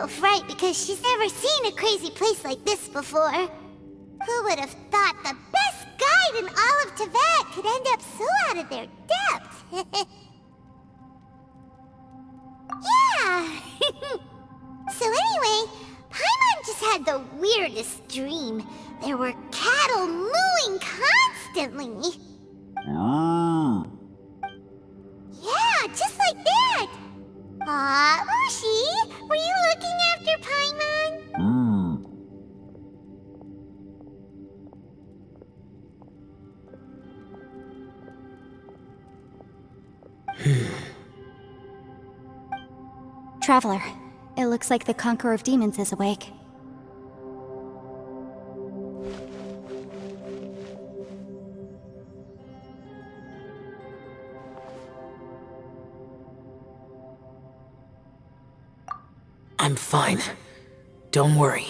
little fright because she's never seen a crazy place like this before. Who would have thought the best guide in all of Teyvat could end up so out of their depth? Yeah! So anyway, Paimon just had the weirdest dream. There were cattle mooing constantly. Yeah, just like that! Aw, Ushi, were you looking after Paimon? Traveler, it looks like the Conqueror of Demons is awake. I'm fine. Don't worry.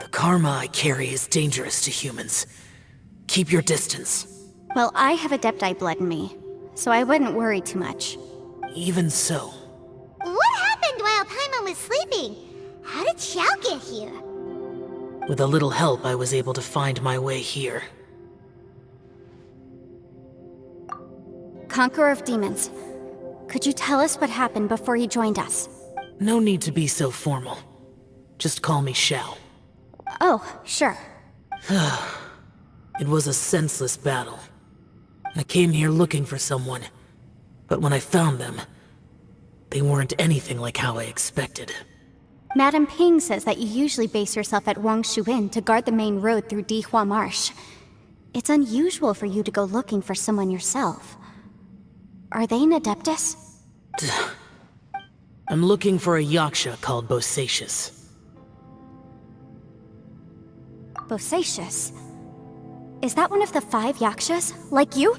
The karma I carry is dangerous to humans. Keep your distance. Well, I have Adepti blood in me, so I wouldn't worry too much. Even so. What happened while Paimon was sleeping? How did Xiao get here? With a little help, I was able to find my way here. Conqueror of Demons, could you tell us what happened before you joined us? No need to be so formal. Just call me Xiao. Oh, sure. It was a senseless battle. I came here looking for someone, but when I found them, they weren't anything like how I expected. Madame Ping says that you usually base yourself at Wangshu Inn to guard the main road through Dihua Marsh. It's unusual for you to go looking for someone yourself. Are they an Adeptus? I'm looking for a Yaksha called Bosacius. Bosacius? Is that one of the 5 Yakshas, like you?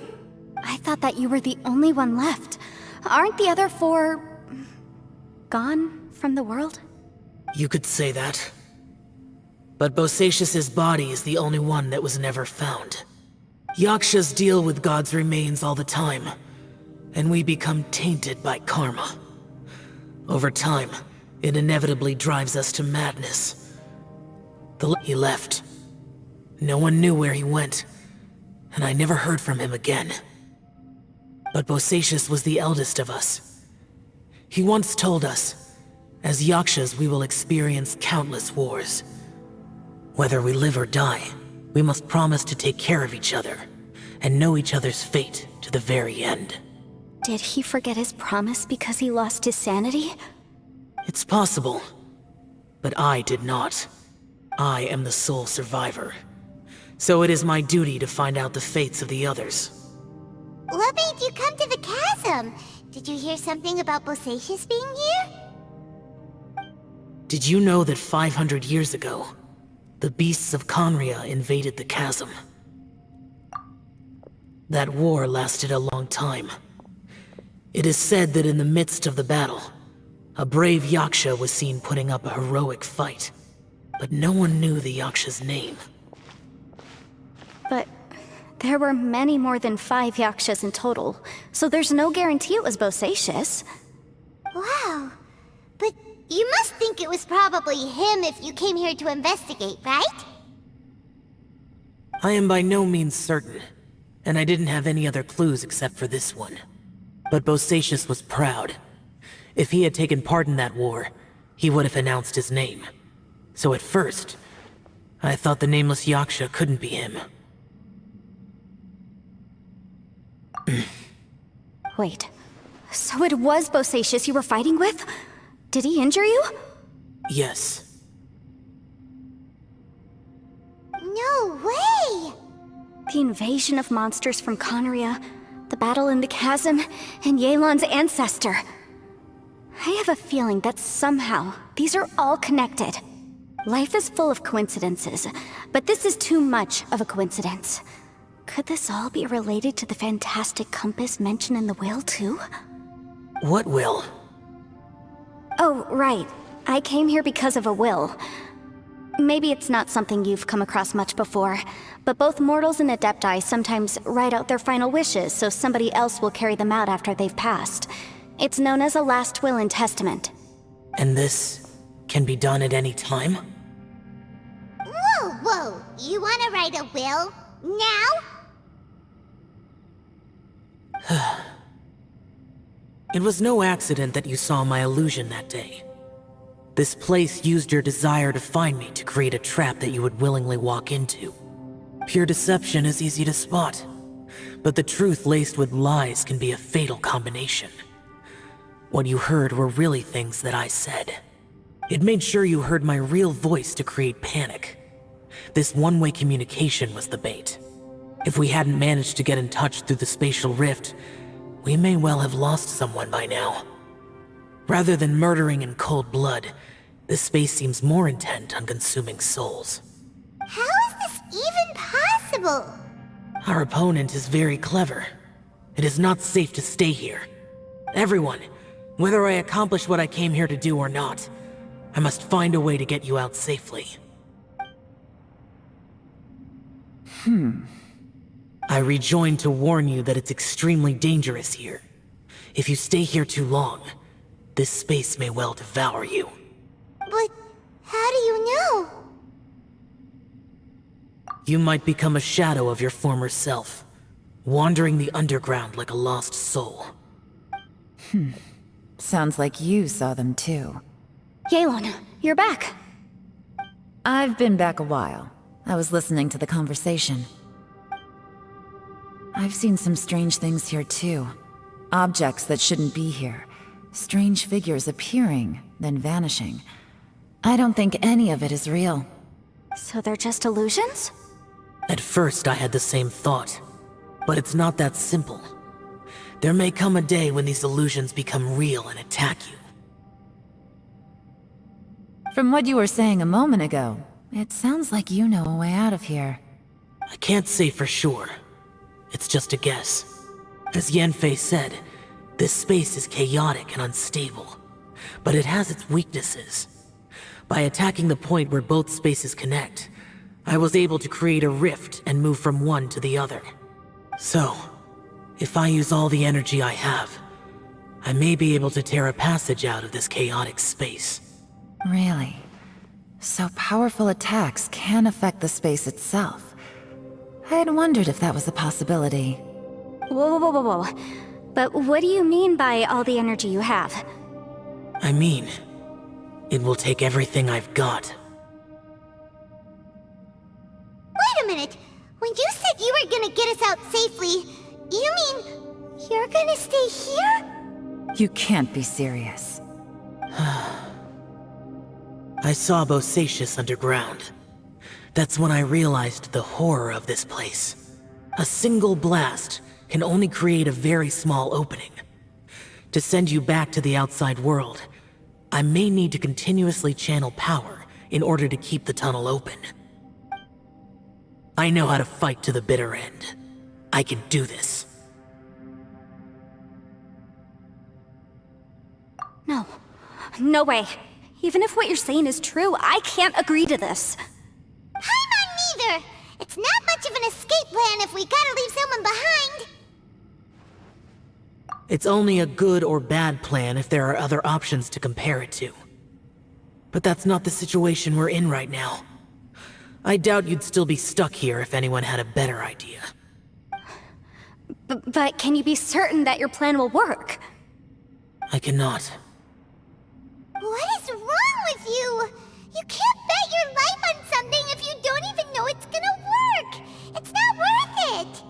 I thought that you were the only one left. Aren't the other 4... gone from the world? You could say that. But Bosacius's body is the only one that was never found. Yakshas deal with God's remains all the time, and we become tainted by karma. Over time, it inevitably drives us to madness. He left. No one knew where he went, and I never heard from him again. But Bosacius was the eldest of us. He once told us, as Yakshas we will experience countless wars. Whether we live or die, we must promise to take care of each other, and know each other's fate to the very end. Did he forget his promise because he lost his sanity? It's possible, but I did not. I am the sole survivor. So it is my duty to find out the fates of the others. What made you come to the chasm? Did you hear something about Bosacius being here? Did you know that 500 years ago, the beasts of Conria invaded the chasm? That war lasted a long time. It is said that in the midst of the battle, a brave Yaksha was seen putting up a heroic fight. But no one knew the Yaksha's name. But there were many more than 5 Yakshas in total, so there's no guarantee it was Bosacius. Wow. But you must think it was probably him if you came here to investigate, right? I am by no means certain, and I didn't have any other clues except for this one. But Bosacius was proud. If he had taken part in that war, he would have announced his name. So at first, I thought the nameless Yaksha couldn't be him. Wait, so it was Bosacius you were fighting with? Did he injure you? Yes. No way! The invasion of monsters from Conria, the battle in the chasm, and Yelan's ancestor. I have a feeling that somehow these are all connected. Life is full of coincidences, but this is too much of a coincidence. Could this all be related to the fantastic compass mentioned in the will, too? What will? Oh, right. I came here because of a will. Maybe it's not something you've come across much before, but both mortals and Adepti sometimes write out their final wishes so somebody else will carry them out after they've passed. It's known as a last will and testament. And this can be done at any time? Whoa, whoa! You wanna write a will? Now? It was no accident that you saw my illusion that day. This place used your desire to find me to create a trap that you would willingly walk into. Pure deception is easy to spot, but the truth laced with lies can be a fatal combination. What you heard were really things that I said. It made sure you heard my real voice to create panic. This one-way communication was the bait. If we hadn't managed to get in touch through the spatial rift, we may well have lost someone by now. Rather than murdering in cold blood, this space seems more intent on consuming souls. How is this even possible? Our opponent is very clever. It is not safe to stay here. Everyone, whether I accomplish what I came here to do or not, I must find a way to get you out safely. I rejoined to warn you that it's extremely dangerous here. If you stay here too long, this space may well devour you. But how do you know? You might become a shadow of your former self, wandering the underground like a lost soul. Sounds like you saw them too. Yelan, you're back. I've been back a while. I was listening to the conversation. I've seen some strange things here too. Objects that shouldn't be here. Strange figures appearing, then vanishing. I don't think any of it is real. So they're just illusions? At first I had the same thought, but it's not that simple. There may come a day when these illusions become real and attack you. From what you were saying a moment ago, it sounds like you know a way out of here. I can't say for sure. It's just a guess. As Yanfei said, this space is chaotic and unstable, but it has its weaknesses. By attacking the point where both spaces connect, I was able to create a rift and move from one to the other. So, if I use all the energy I have, I may be able to tear a passage out of this chaotic space. Really? So powerful attacks can affect the space itself. I had wondered if that was a possibility. Whoa, whoa, whoa, whoa, whoa. But what do you mean by all the energy you have? I mean, it will take everything I've got. Wait a minute! When you said you were gonna get us out safely, you mean you're gonna stay here? You can't be serious. I saw Bosacius underground. That's when I realized the horror of this place. A single blast can only create a very small opening. To send you back to the outside world, I may need to continuously channel power in order to keep the tunnel open. I know how to fight to the bitter end. I can do this. No. No way. Even if what you're saying is true, I can't agree to this. I'm on neither! It's not much of an escape plan if we gotta leave someone behind! It's only a good or bad plan if there are other options to compare it to. But that's not the situation we're in right now. I doubt you'd still be stuck here if anyone had a better idea. But can you be certain that your plan will work? I cannot. What is wrong with you? You can't bet your life on something if you don't even know it's gonna work! It's not worth it!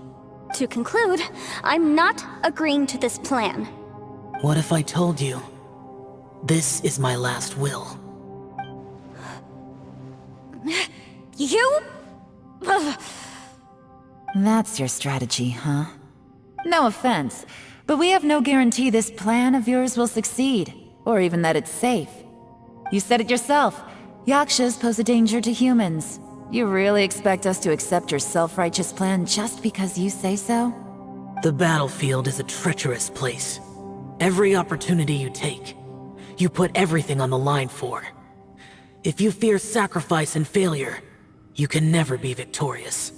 To conclude, I'm not agreeing to this plan. What if I told you, this is my last will? You? Ugh. That's your strategy, huh? No offense, but we have no guarantee this plan of yours will succeed, or even that it's safe. You said it yourself. Yakshas pose a danger to humans. You really expect us to accept your self-righteous plan just because you say so? The battlefield is a treacherous place. Every opportunity you take, you put everything on the line for. If you fear sacrifice and failure, you can never be victorious.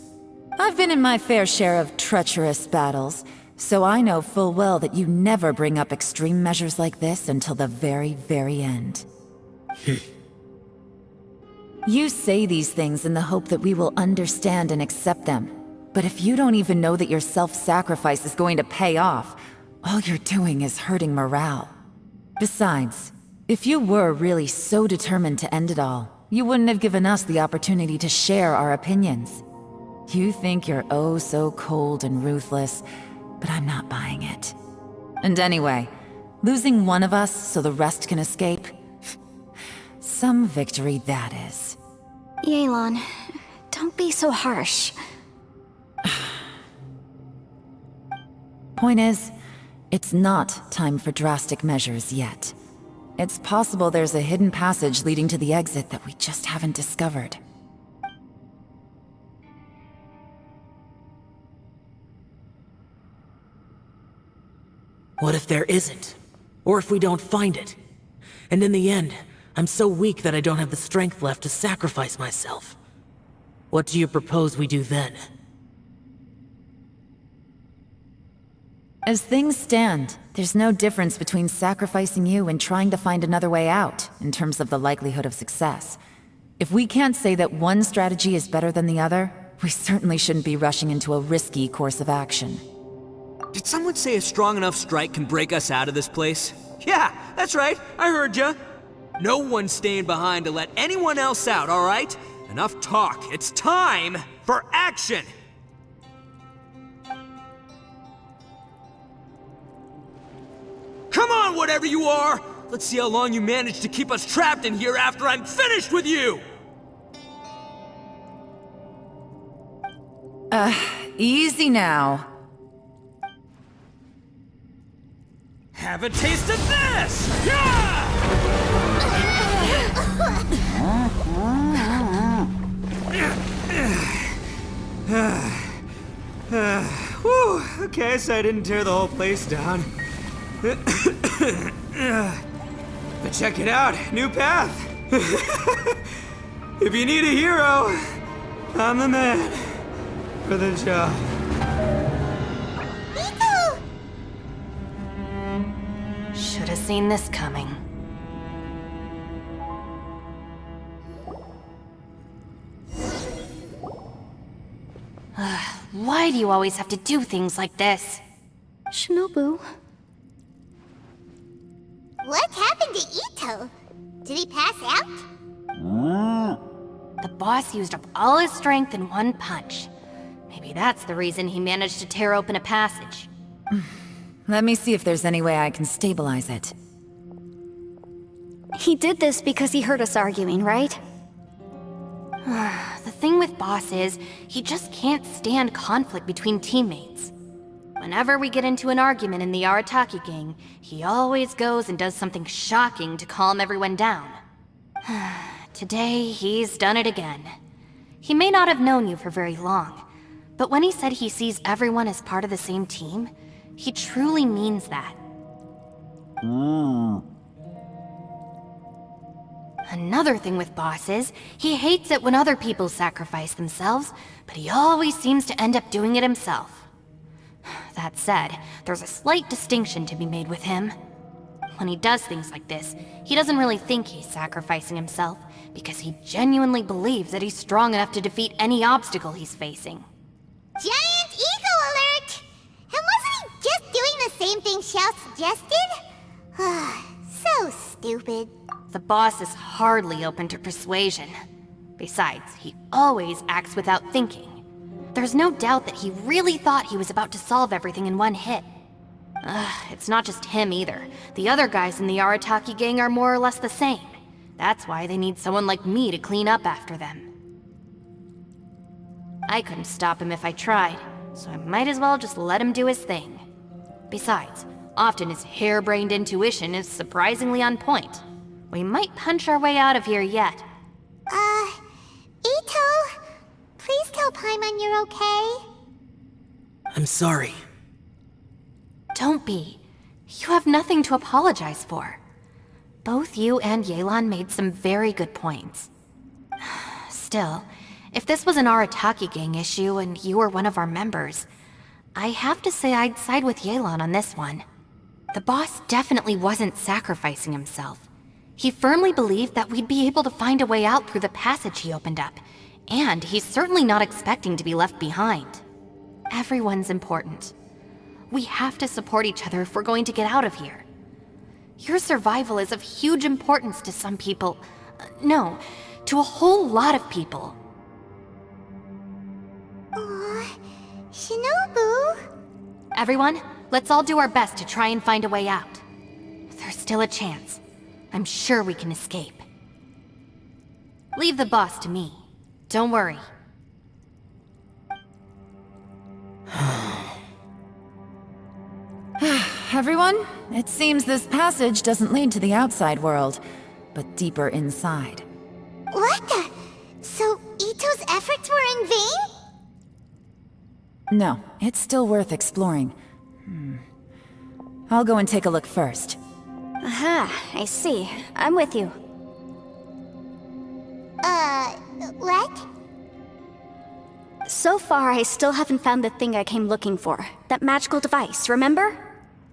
I've been in my fair share of treacherous battles, so I know full well that you never bring up extreme measures like this until the very, very end. You say these things in the hope that we will understand and accept them. But if you don't even know that your self-sacrifice is going to pay off, all you're doing is hurting morale. Besides, if you were really so determined to end it all, you wouldn't have given us the opportunity to share our opinions. You think you're oh so cold and ruthless, but I'm not buying it. And anyway, losing one of us so the rest can escape? Some victory that is. Yelan, don't be so harsh. Point is, it's not time for drastic measures yet. It's possible there's a hidden passage leading to the exit that we just haven't discovered. What if there isn't? Or if we don't find it? And in the end, I'm so weak that I don't have the strength left to sacrifice myself. What do you propose we do then? As things stand, there's no difference between sacrificing you and trying to find another way out, in terms of the likelihood of success. If we can't say that one strategy is better than the other, we certainly shouldn't be rushing into a risky course of action. Did someone say a strong enough strike can break us out of this place? Yeah, that's right, I heard ya. No one's staying behind to let anyone else out, alright? Enough talk, it's time for action! Come on, whatever you are! Let's see how long you manage to keep us trapped in here after I'm finished with you! Easy now. Have a taste of this! Yeah! Whew, okay, so I didn't tear the whole place down. But check it out, new path. If you need a hero, I'm the man for the job. Ito! Should have seen this coming. Why do you always have to do things like this? Shinobu, What happened to Ito? Did he pass out? The boss used up all his strength in one punch. Maybe that's the reason he managed to tear open a passage. Let me see if there's any way I can stabilize it. he did this because he heard us arguing, right? The thing with Boss is, he just can't stand conflict between teammates. Whenever we get into an argument in the Arataki gang, he always goes and does something shocking to calm everyone down. Today, he's done it again. He may not have known you for very long, but when he said he sees everyone as part of the same team, he truly means that. Another thing with Boss is, he hates it when other people sacrifice themselves, but he always seems to end up doing it himself. That said, there's a slight distinction to be made with him. When he does things like this, he doesn't really think he's sacrificing himself, because he genuinely believes that he's strong enough to defeat any obstacle he's facing. Giant ego alert! And wasn't he just doing the same thing Xiao suggested? So stupid. The boss is hardly open to persuasion. Besides, he always acts without thinking. There's no doubt that he really thought he was about to solve everything in one hit. It's not just him either. The other guys in the Arataki gang are more or less the same. That's why they need someone like me to clean up after them. I couldn't stop him if I tried, so I might as well just let him do his thing. Besides, often his harebrained intuition is surprisingly on point. We might punch our way out of here yet. Ito, please tell Paimon you're okay. I'm sorry. Don't be. You have nothing to apologize for. Both you and Yelan made some very good points. Still, if this was an Arataki gang issue and you were one of our members, I have to say I'd side with Yelan on this one. The boss definitely wasn't sacrificing himself. He firmly believed that we'd be able to find a way out through the passage he opened up, and he's certainly not expecting to be left behind. Everyone's important. We have to support each other if we're going to get out of here. Your survival is of huge importance to some people. No, to a whole lot of people. Aw, Shinobu. Everyone, let's all do our best to try and find a way out. There's still a chance. I'm sure we can escape. Leave the boss to me. Don't worry. Everyone, it seems this passage doesn't lead to the outside world, but deeper inside. What the? So Ito's efforts were in vain? No, it's still worth exploring. I'll go and take a look first. Aha, I see. I'm with you. What? So far, I still haven't found the thing I came looking for. That magical device, remember?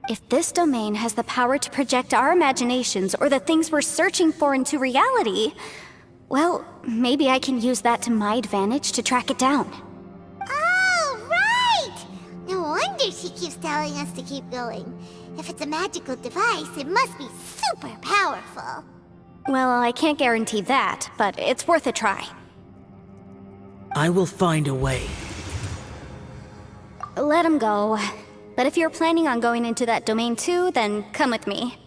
If this domain has the power to project our imaginations or the things we're searching for into reality, well, maybe I can use that to my advantage to track it down. Oh, right! No wonder she keeps telling us to keep going. If it's a magical device, it must be super powerful. Well, I can't guarantee that, but it's worth a try. I will find a way. Let him go. But if you're planning on going into that domain too, then come with me.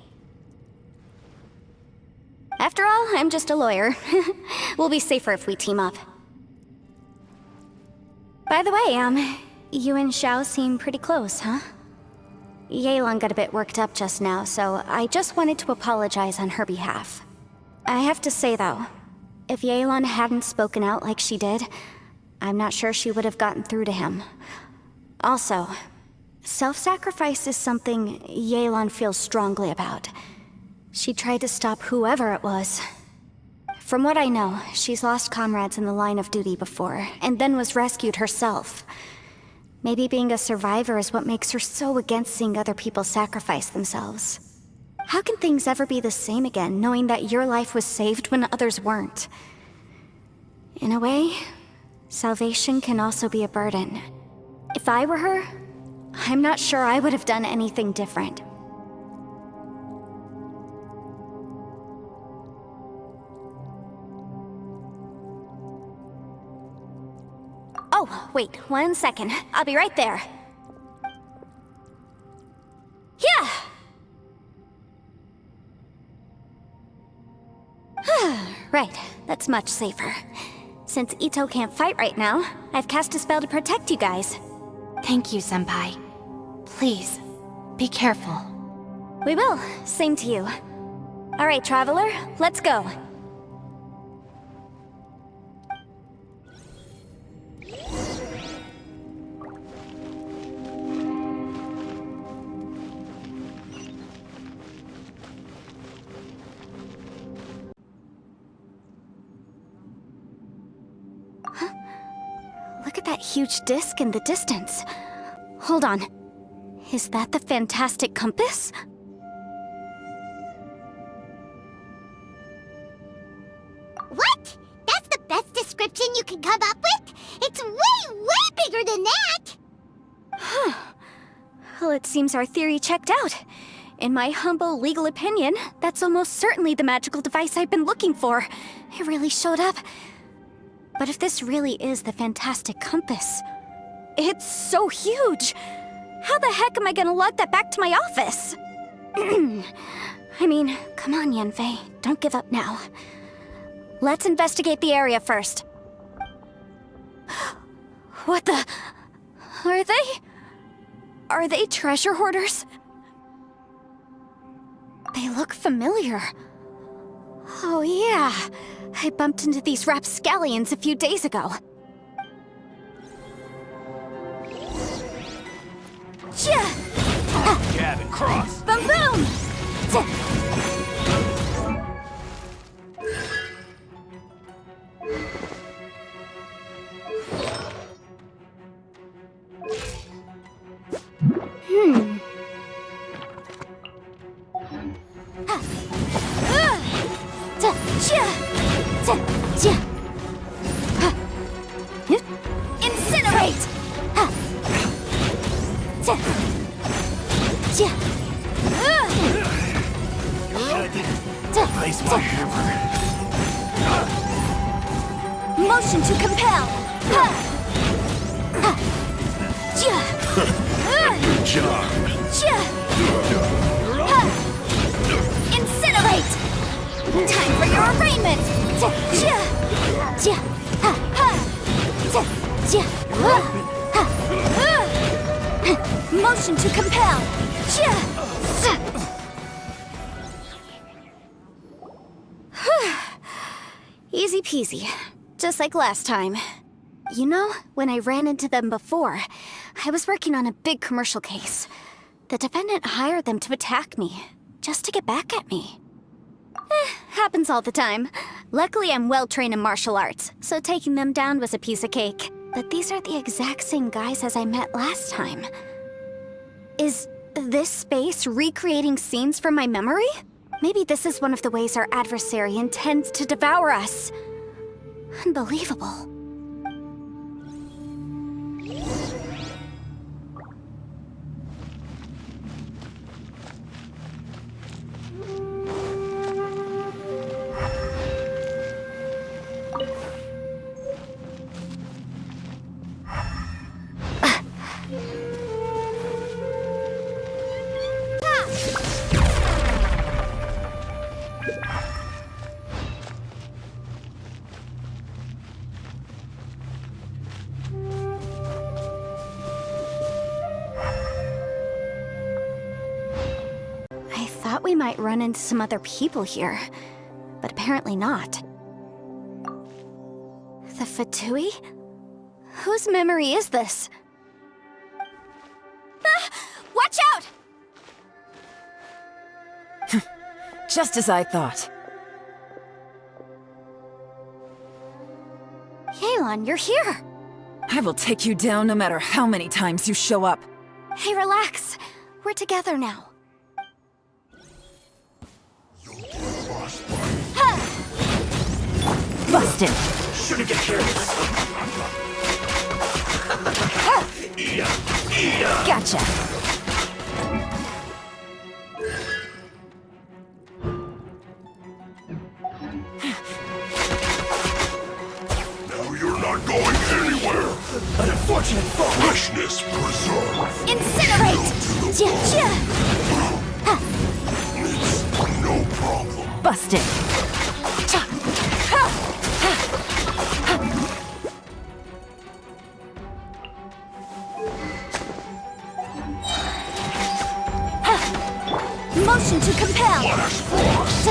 After all, I'm just a lawyer. We'll be safer if we team up. By the way, you and Xiao seem pretty close, huh? Yelan got a bit worked up just now, so I just wanted to apologize on her behalf. I have to say though, if Yelan hadn't spoken out like she did, I'm not sure she would have gotten through to him. Also, self-sacrifice is something Yelan feels strongly about. She tried to stop whoever it was. From what I know, she's lost comrades in the line of duty before, and then was rescued herself. Maybe being a survivor is what makes her so against seeing other people sacrifice themselves. How can things ever be the same again, knowing that your life was saved when others weren't? In a way, salvation can also be a burden. If I were her, I'm not sure I would have done anything different. Oh, wait, 1 second. I'll be right there. Yeah! Right, that's much safer. Since Ito can't fight right now, I've cast a spell to protect you guys. Thank you, Senpai. Please, be careful. We will. Same to you. All right, Traveler, let's go. Look at that huge disc in the distance. Hold on. Is that the fantastic compass? What? That's the best description you can come up with? It's way, way bigger than that! Well, it seems our theory checked out. In my humble legal opinion, that's almost certainly the magical device I've been looking for. It really showed up. But if this really is the fantastic compass, it's so huge! How the heck am I gonna lug that back to my office? I mean, come on, Yanfei, don't give up now. Let's investigate the area first. What the... Are they treasure hoarders? They look familiar. Oh yeah, I bumped into these rapscallions a few days ago. Jab and cross. Boom boom! Place my hammer. Motion to compel. Good job. Incinerate! Time for your arraignment! Motion to compel! Easy peasy. Just like last time. You know, when I ran into them before, I was working on a big commercial case. The defendant hired them to attack me, just to get back at me. Happens all the time. Luckily, I'm well-trained in martial arts, so taking them down was a piece of cake. But these are the exact same guys as I met last time. Is this space recreating scenes from my memory? Maybe this is one of the ways our adversary intends to devour us. Unbelievable. We might run into some other people here, but apparently not. The Fatui? Whose memory is this? Watch out! Just as I thought. Yelan, you're here! I will take you down no matter how many times you show up. Hey, relax. We're together now. Busted! Shouldn't get careless. Gotcha! Now you're not going anywhere. An unfortunate fall. Freshness preserved. Incinerate! It's no problem. Busted! Motion to compel! Flash frost.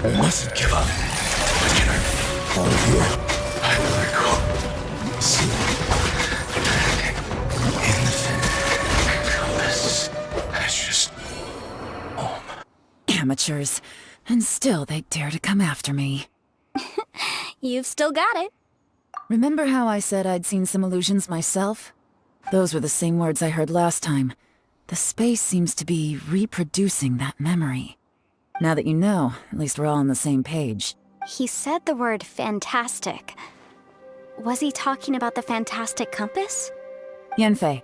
I mustn't give up. Dinner. All of you. I will recall. See. In the compass. That's just home. Amateurs. And still they dare to come after me. You've still got it. Remember how I said I'd seen some illusions myself? Those were the same words I heard last time. The space seems to be reproducing that memory. Now that you know, at least we're all on the same page. He said the word fantastic. Was he talking about the fantastic compass? Yanfei,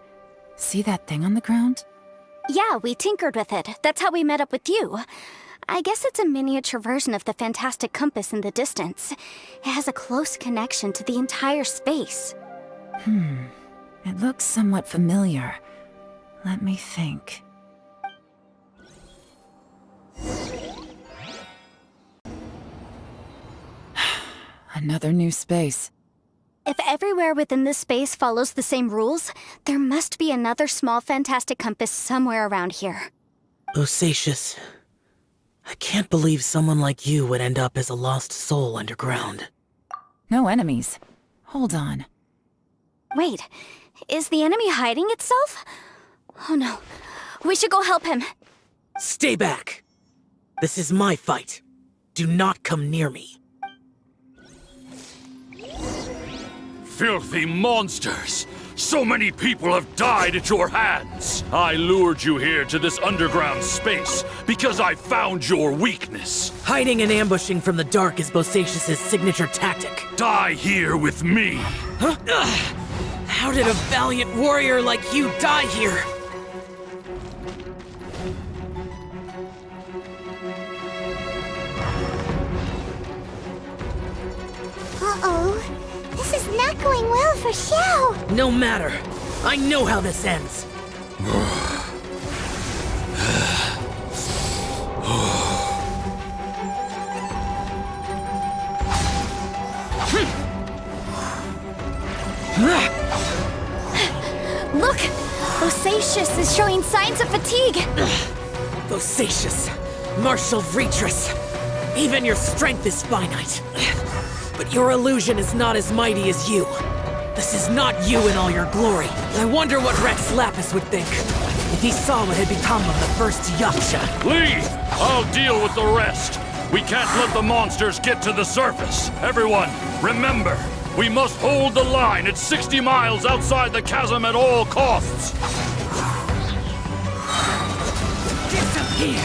see that thing on the ground? Yeah, we tinkered with it. That's how we met up with you. I guess it's a miniature version of the fantastic compass in the distance. It has a close connection to the entire space. It looks somewhat familiar. Let me think. Another new space. If everywhere within this space follows the same rules, there must be another small fantastic compass somewhere around here. Bosacius, I can't believe someone like you would end up as a lost soul underground. No enemies. Hold on. Wait, is the enemy hiding itself? Oh no, we should go help him. Stay back! This is my fight. Do not come near me. Filthy monsters! So many people have died at your hands. I lured you here to this underground space because I found your weakness. Hiding and ambushing from the dark is Bosacius' signature tactic. Die here with me. Huh? Ugh. How did a valiant warrior like you die here? Uh-oh. This is not going well for Xiao. No matter. I know how this ends. Look! Bosacius is showing signs of fatigue! Bosacius, Marshal Vitris, even your strength is finite. But your illusion is not as mighty as you. This is not you in all your glory. I wonder what Rex Lapis would think if he saw what had become of the first Yaksha. Leave! I'll deal with the rest. We can't let the monsters get to the surface. Everyone, remember, we must hold the line at 60 miles outside the chasm at all costs. Disappear!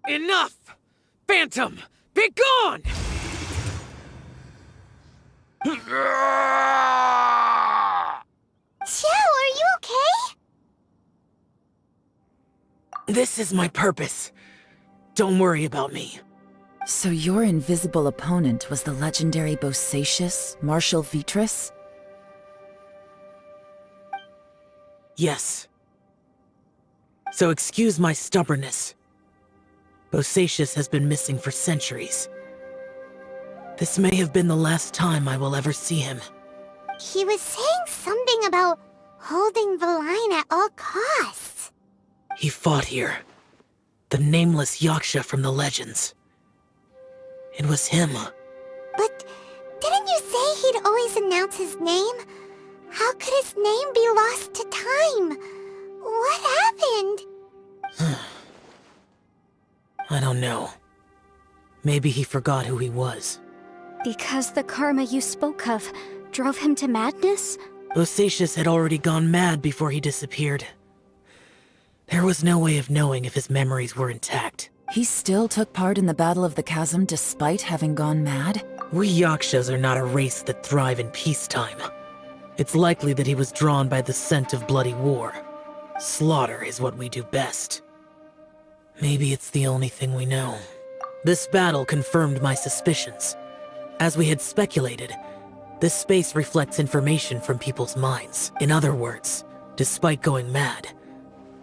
Enough! Phantom, be gone! Xiao, are you okay? This is my purpose. Don't worry about me. So your invisible opponent was the legendary Bosacius, Marshal Vitris? Yes. So excuse my stubbornness. Bosacius has been missing for centuries. This may have been the last time I will ever see him. He was saying something about holding the line at all costs. He fought here. The nameless Yaksha from the legends. It was him. But didn't you say he'd always announce his name? How could his name be lost to time? What happened? I don't know. Maybe he forgot who he was. Because the karma you spoke of drove him to madness? Bosacius had already gone mad before he disappeared. There was no way of knowing if his memories were intact. He still took part in the Battle of the Chasm despite having gone mad? We Yakshas are not a race that thrive in peacetime. It's likely that he was drawn by the scent of bloody war. Slaughter is what we do best. Maybe it's the only thing we know. This battle confirmed my suspicions. As we had speculated, this space reflects information from people's minds. In other words, despite going mad,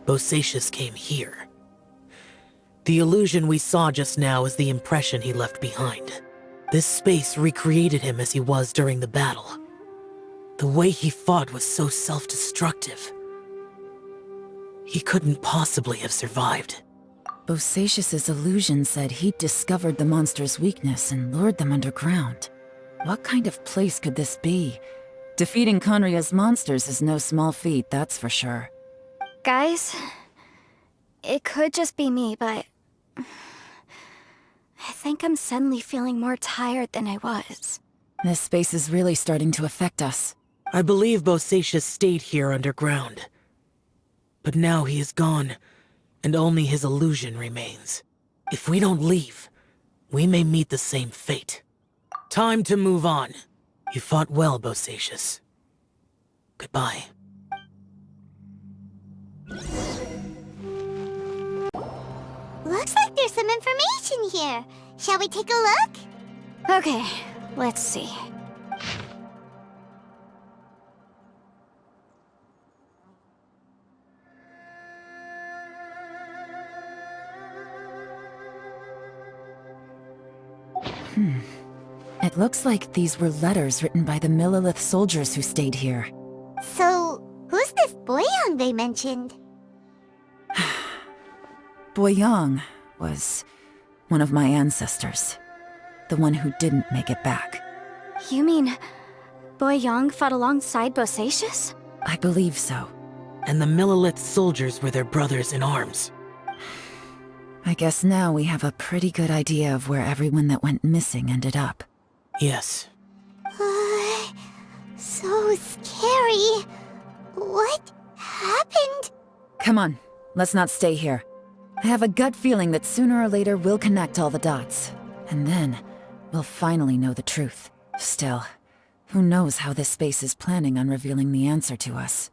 Bosacius came here. The illusion we saw just now is the impression he left behind. This space recreated him as he was during the battle. The way he fought was so self-destructive. He couldn't possibly have survived. Bosacius's illusion said he'd discovered the monster's weakness and lured them underground. What kind of place could this be? Defeating Khaenri'ah's monsters is no small feat, that's for sure. Guys, it could just be me, but I think I'm suddenly feeling more tired than I was. This space is really starting to affect us. I believe Bosacius stayed here underground. But now he is gone, and only his illusion remains. If we don't leave, we may meet the same fate. Time to move on. You fought well, Bosacius. Goodbye. Looks like there's some information here. Shall we take a look? Okay, let's see. It looks like these were letters written by the Millelith soldiers who stayed here. So, who's this Boyang they mentioned? Boyang was one of my ancestors. The one who didn't make it back. You mean Boyang fought alongside Bosacius? I believe so. And the Millelith soldiers were their brothers in arms. I guess now we have a pretty good idea of where everyone that went missing ended up. Yes. So scary. What happened? Come on, let's not stay here. I have a gut feeling that sooner or later we'll connect all the dots. And then, we'll finally know the truth. Still, who knows how this space is planning on revealing the answer to us.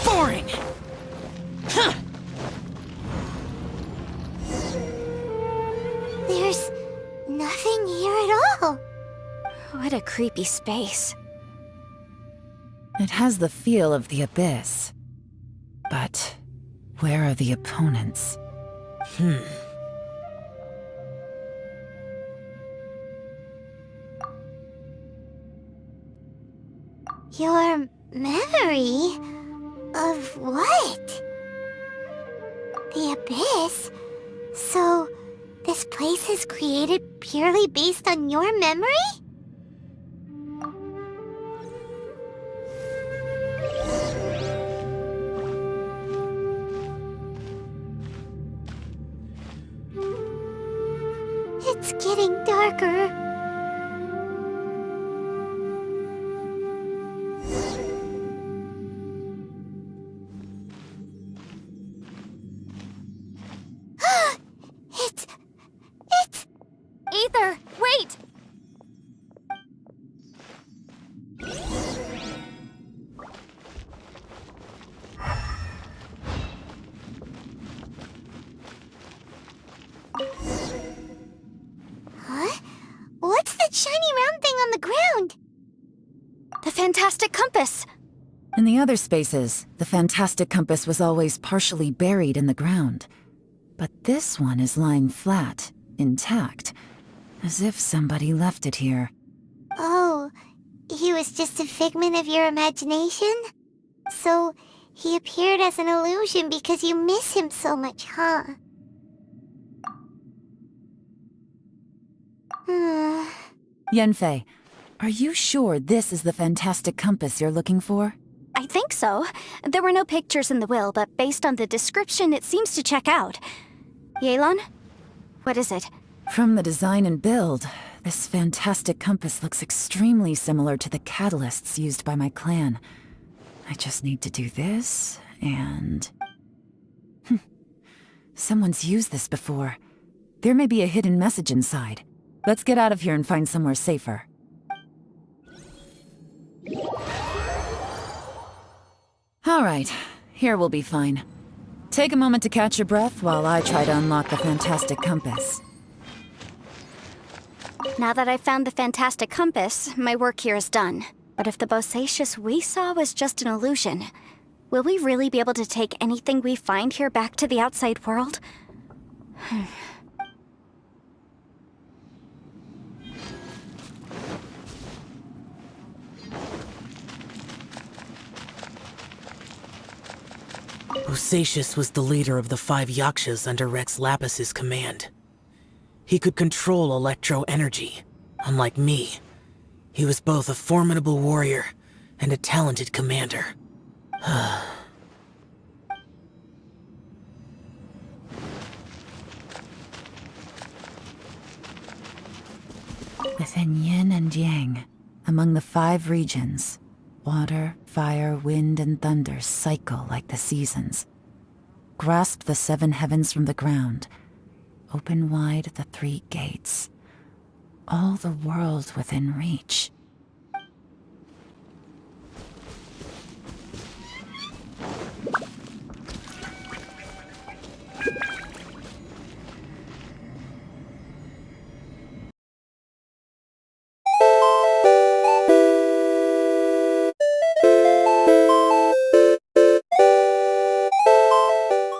Boring! There's nothing here at all. What a creepy space. It has the feel of the Abyss. But where are the opponents? Your memory? Of what? The Abyss? So, this place is created purely based on your memory? It's getting darker. It's... Aether, wait! Huh? What's that shiny round thing on the ground? The Fantastic Compass! In the other spaces, the Fantastic Compass was always partially buried in the ground. But this one is lying flat, intact, as if somebody left it here. Oh, he was just a figment of your imagination? So, he appeared as an illusion because you miss him so much, huh? Yanfei, are you sure this is the Fantastic Compass you're looking for? I think so. There were no pictures in the will, but based on the description, it seems to check out. Yelan? What is it? From the design and build, this Fantastic Compass looks extremely similar to the catalysts used by my clan. I just need to do this, and... Someone's used this before. There may be a hidden message inside. Let's get out of here and find somewhere safer. Alright, here we'll be fine. Take a moment to catch your breath while I try to unlock the Fantastic Compass. Now that I've found the Fantastic Compass, my work here is done. But if the Bosacius we saw was just an illusion, will we really be able to take anything we find here back to the outside world? Bosacius was the leader of the 5 Yakshas under Rex Lapis's command. He could control electro energy. Unlike me, he was both a formidable warrior and a talented commander. Within yin and yang, among the 5 regions, water, fire, wind, and thunder cycle like the seasons. Grasp the 7 heavens from the ground. Open wide the 3 gates. All the world within reach.